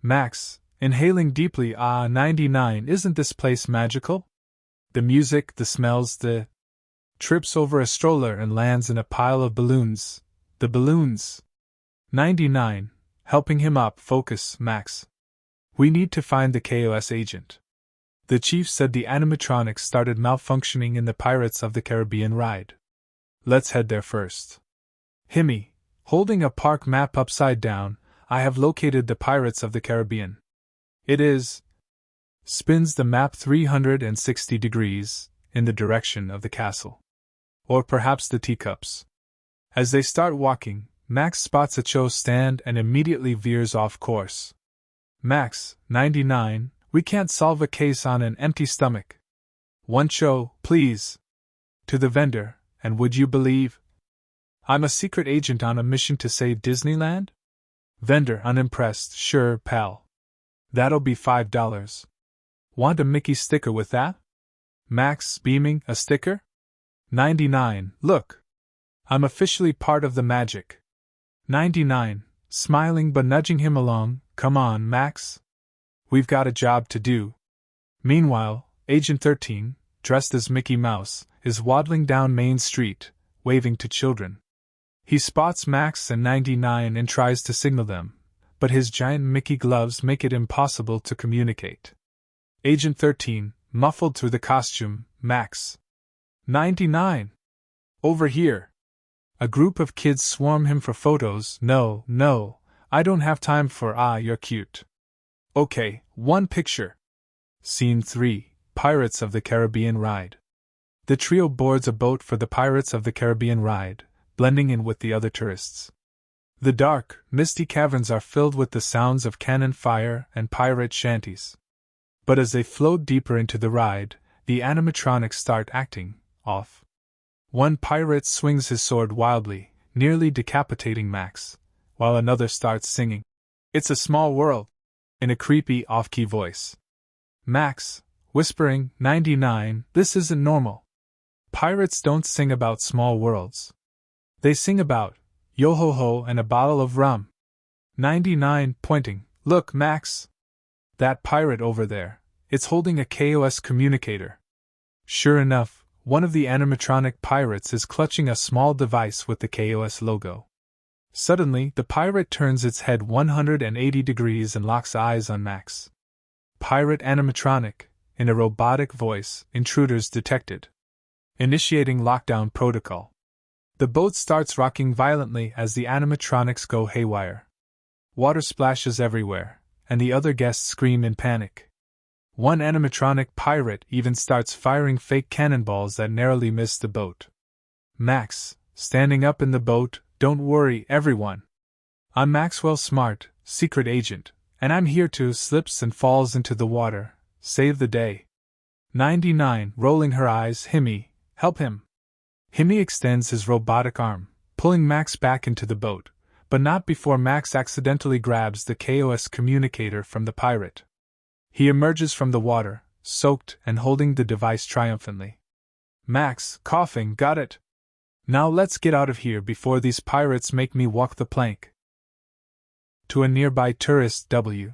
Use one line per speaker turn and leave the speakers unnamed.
Max, inhaling deeply. 99, isn't this place magical? The music, the smells, the... Trips over a stroller and lands in a pile of balloons. The balloons. 99, helping him up. Focus, Max. We need to find the KAOS agent. The chief said the animatronics started malfunctioning in the Pirates of the Caribbean ride. Let's head there first. Himmy, holding a park map upside down, I have located the Pirates of the Caribbean. It is... Spins the map 360 degrees, in the direction of the castle. Or perhaps the teacups. As they start walking, Max spots a show stand and immediately veers off course. Max, 99, we can't solve a case on an empty stomach. One show, please. To the vendor, and would you believe? I'm a secret agent on a mission to save Disneyland? Vendor, unimpressed, sure, pal. That'll be $5. Want a Mickey sticker with that? Max, beaming, a sticker? 99, look. I'm officially part of the magic. 99, smiling but nudging him along, come on, Max. We've got a job to do. Meanwhile, Agent 13, dressed as Mickey Mouse, is waddling down Main Street, waving to children. He spots Max and 99 and tries to signal them, but his giant Mickey gloves make it impossible to communicate. Agent 13, muffled through the costume, Max. 99. Over here. A group of kids swarm him for photos. No, I don't have time for you're cute. Okay, one picture. Scene 3, Pirates of the Caribbean ride. The trio boards a boat for the Pirates of the Caribbean ride, blending in with the other tourists. The dark, misty caverns are filled with the sounds of cannon fire and pirate shanties. But as they float deeper into the ride, the animatronics start acting off. One pirate swings his sword wildly, nearly decapitating Max, while another starts singing, "It's a Small World," in a creepy, off-key voice. Max, whispering, 99, this isn't normal. Pirates don't sing about small worlds. They sing about yo-ho-ho and a bottle of rum. 99, pointing, look, Max. That pirate over there, it's holding a KAOS communicator. Sure enough, one of the animatronic pirates is clutching a small device with the KAOS logo. Suddenly, the pirate turns its head 180 degrees and locks eyes on Max. Pirate animatronic, in a robotic voice, intruders detected. Initiating lockdown protocol. The boat starts rocking violently as the animatronics go haywire. Water splashes everywhere, and the other guests scream in panic. One animatronic pirate even starts firing fake cannonballs that narrowly miss the boat. Max, standing up in the boat, don't worry, everyone. I'm Maxwell Smart, secret agent, and I'm here to slips and falls into the water, save the day. 99, rolling her eyes, Himmy, help him. Himmy extends his robotic arm, pulling Max back into the boat, but not before Max accidentally grabs the KAOS communicator from the pirate. He emerges from the water, soaked and holding the device triumphantly. Max, coughing, got it. Now let's get out of here before these pirates make me walk the plank. To a nearby tourist W.